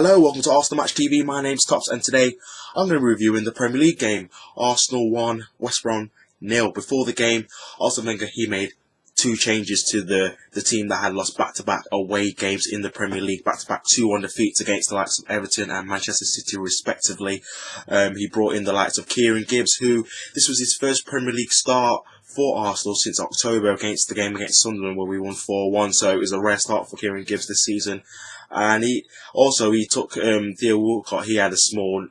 Hello, welcome to Arsenal Match TV. My name's Tops, and today I'm going to be reviewing the Premier League game. Arsenal 1, West Brom 0. Before the game, Arsene Wenger, he made two changes to the team that had lost back-to-back away games in the Premier League, back-to-back 2-1 defeats against the likes of Everton and Manchester City respectively. He brought in the likes of Kieran Gibbs, who this was his first Premier League start for Arsenal since October against the game against Sunderland where we won 4-1, so it was a rare start for Kieran Gibbs this season. And he took Theo Walcott. He had a small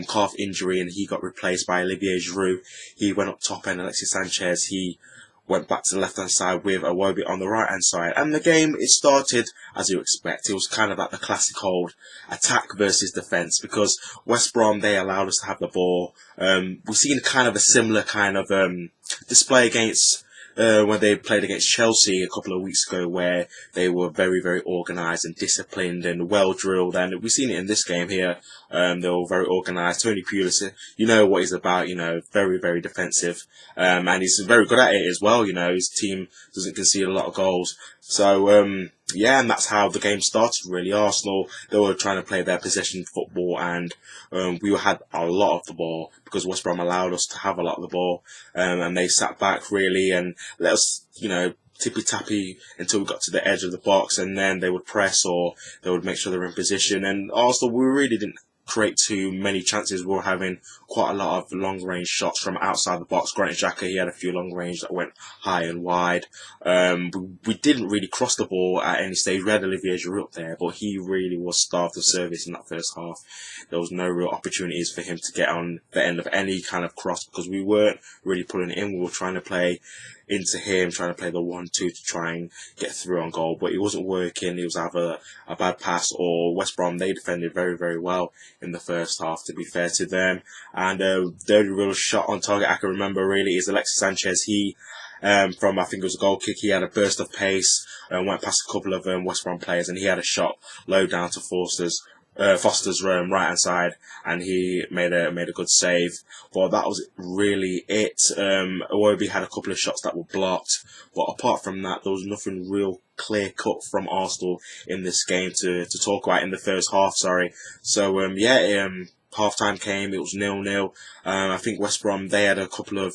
calf injury and he got replaced by Olivier Giroud. He went up top, and Alexis Sanchez, he went back to the left hand side with Iwobi on the right hand side. And the game, it started as you expect. It was kind of like the classic old attack versus defence, because West Brom, they allowed us to have the ball. We've seen kind of a similar kind of display against when they played against Chelsea a couple of weeks ago, where they were very, very organised and disciplined and well drilled, and we've seen it in this game here. They were very organised. Tony Pulis, you know what he's about, very, very defensive, and he's very good at it as well. His team doesn't concede a lot of goals. So, yeah, and that's how the game started, really. Arsenal, they were trying to play their possession football, and we had a lot of the ball because West Brom allowed us to have a lot of the ball, and they sat back, really, and let us, tippy-tappy until we got to the edge of the box, and then they would press or they would make sure they were in position. And Arsenal, we really didn't create too many chances. We were having quite a lot of long-range shots from outside the box. Granit Xhaka, he had a few long-range that went high and wide. We didn't really cross the ball at any stage. We had Olivier Giroud up there, but he really was starved of service in that first half. There was no real opportunities for him to get on the end of any kind of cross because we weren't really pulling it in. We were trying to play into him, trying to play the 1-2 to try and get through on goal, but it wasn't working. It was either a bad pass or West Brom, they defended very, very well in the first half, to be fair to them. And the only real shot on target I can remember really is Alexis Sanchez. He, from I think it was a goal kick, he had a burst of pace and went past a couple of West Brom players, and he had a shot low down to Foster's right hand side, and he made a good save. But that was really it. Iwobi had a couple of shots that were blocked, but apart from that, there was nothing real clear cut from Arsenal in this game to talk about in the first half. So half time came. It was 0-0. I think West Brom, they had a couple of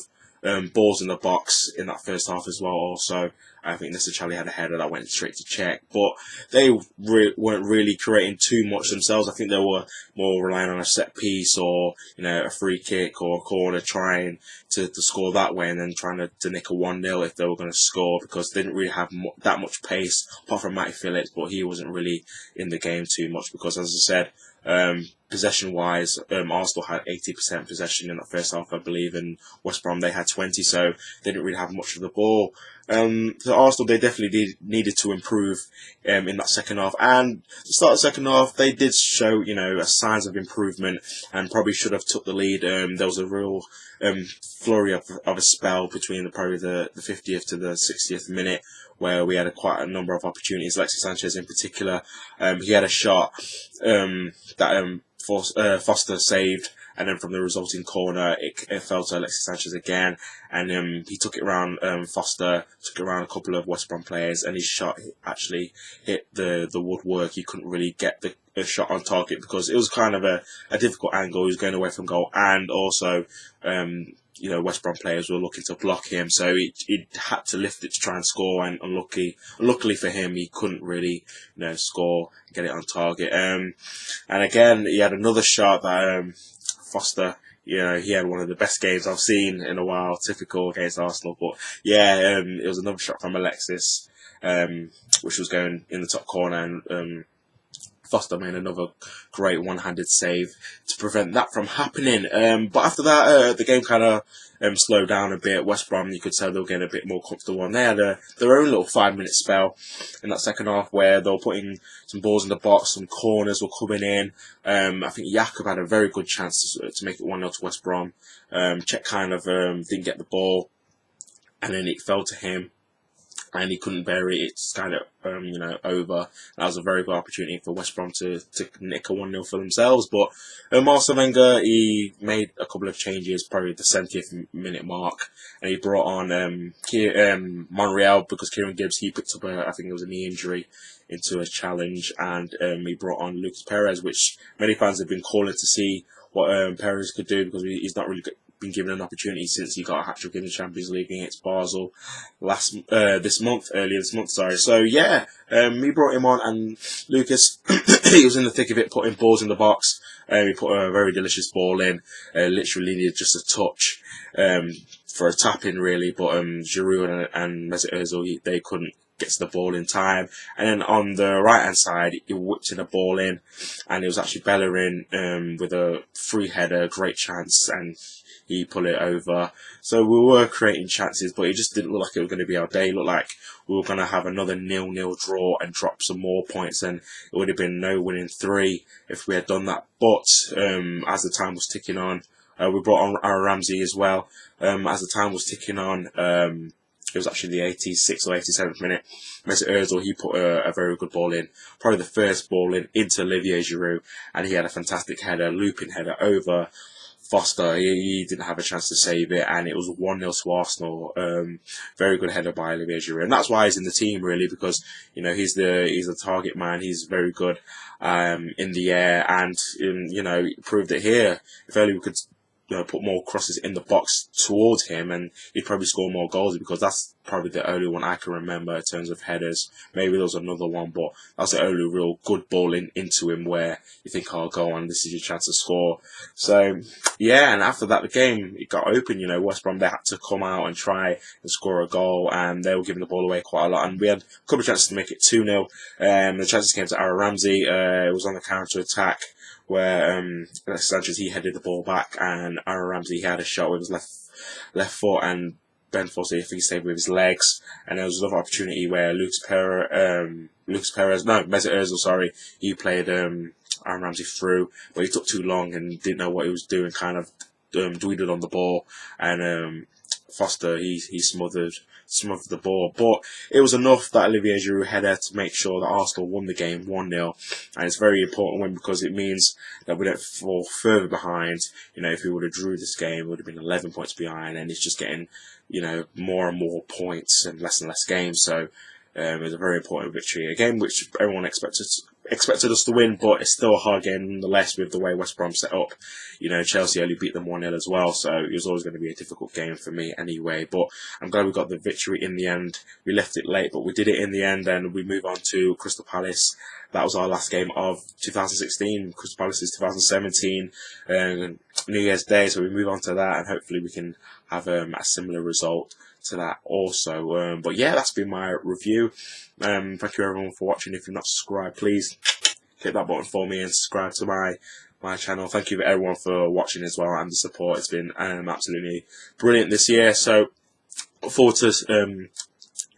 balls in the box in that first half as well. Also, I think Nesta Charlie had a header that went straight to check, but they weren't really creating too much themselves. I think they were more relying on a set piece or a free kick or a corner, trying to score that way, and then trying to nick a 1-0 if they were going to score, because they didn't really have that much pace apart from Matty Phillips, but he wasn't really in the game too much because, as I said, possession-wise, Arsenal had 80% possession in that first half, I believe, and West Brom, they had 20, so they didn't really have much of the ball. So Arsenal, they definitely needed to improve in that second half, and to start the second half, they did show, signs of improvement and probably should have took the lead. There was a real flurry of a spell between probably the 50th to the 60th minute, where we had quite a number of opportunities. Alexis Sanchez in particular, he had a shot that Foster saved, and then from the resulting corner, it fell to Alexis Sanchez again, and he took it around Foster, took it around a couple of West Brom players, and his shot actually hit the woodwork. He couldn't really get the shot on target because it was kind of a difficult angle. He was going away from goal, and also West Brom players were looking to block him, so he had to lift it to try and score, and luckily for him, he couldn't really score, get it on target. And again, he had another shot that Foster, he had one of the best games I've seen in a while, typical against Arsenal. But yeah, it was another shot from Alexis, which was going in the top corner, and Foster made another great one-handed save to prevent that from happening. But after that, the game kind of slowed down a bit. West Brom, you could say they were getting a bit more comfortable, and they had their own little 5-minute spell in that second half where they were putting some balls in the box, some corners were coming in. I think Jakob had a very good chance to make it 1-0 to West Brom. Czech kind of didn't get the ball, and then it fell to him. and he couldn't bury it. It's kind of over. That was a very good opportunity for West Brom to nick a 1-0 for themselves. But Arsene Wenger, he made a couple of changes, probably the 70th minute mark, and he brought on Monreal, because Kieran Gibbs, he picked up I think it was a knee injury, into a challenge, and he brought on Lucas Perez, which many fans have been calling to see what Perez could do, because he's not really been given an opportunity since he got a hat-trick in the Champions League against Basel earlier this month, sorry. So yeah, we brought him on, and Lucas, he was in the thick of it, putting balls in the box. He put a very delicious ball in, literally needed just a touch for a tap-in really, but Giroud and Mesut Ozil, they couldn't get to the ball in time. And then on the right hand side, he whipped in a ball in, and it was actually Bellerin with a free header, great chance, and he pulled it over. So we were creating chances, but it just didn't look like it was going to be our day. It looked like we were going to have another 0-0 draw and drop some more points, and it would have been no winning 3 if we had done that. But as the time was ticking on, we brought on Aaron Ramsey as well. As the time was ticking on, it was actually the 86th or 87th minute. Mesut Ozil, he put a very good ball in, probably the first ball into Olivier Giroud, and he had a fantastic header, looping header over Foster. He didn't have a chance to save it, and it was 1-0 to Arsenal. Very good header by Olivier Giroud, and that's why he's in the team really, because he's the target man. He's very good in the air, and he proved it here. If only we could put more crosses in the box towards him, and he'd probably score more goals, because that's probably the only one I can remember in terms of headers. Maybe there was another one, but that's the only real good ball into him where you think, oh, go on, this is your chance to score. So, yeah, and after that, the game, it got open. West Brom, they had to come out and try and score a goal, and they were giving the ball away quite a lot, and we had a couple of chances to make it 2-0. The chances came to Aaron Ramsey. It was on the counter-attack, where Sanchez, he headed the ball back, and Aaron Ramsey, he had a shot with his left foot, and Ben Foster, I think he saved with his legs. And there was another opportunity where Mesut Ozil, sorry, he played Aaron Ramsey through, but he took too long and didn't know what he was doing, kind of dweedled on the ball, and Foster, he smothered the ball. But it was enough, that Olivier Giroud header, to make sure that Arsenal won the game 1-0. And it's a very important win, because it means that we don't fall further behind. If we would have drew this game, it would have been 11 points behind, and it's just getting, more and more points and less games. So it was a very important victory. A game which everyone expected us to win, but it's still a hard game nonetheless, with the way West Brom set up. Chelsea only beat them 1-0 as well, so it was always going to be a difficult game for me anyway. But I'm glad we got the victory in the end. We left it late, but we did it in the end, and we move on to Crystal Palace. That was our last game of 2016. Crystal Palace is 2017, New Year's Day, so we move on to that, and hopefully we can have a similar result to that also. But yeah, that's been my review. Thank you everyone for watching. If you're not subscribed, please hit that button for me and subscribe to my channel. Thank you everyone for watching as well, and the support. It's been absolutely brilliant this year, so look forward to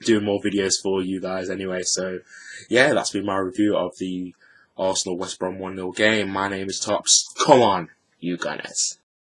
doing more videos for you guys anyway. So yeah, that's been my review of the Arsenal West Brom 1-0 game. My name is Tops. Come on, you Gunners.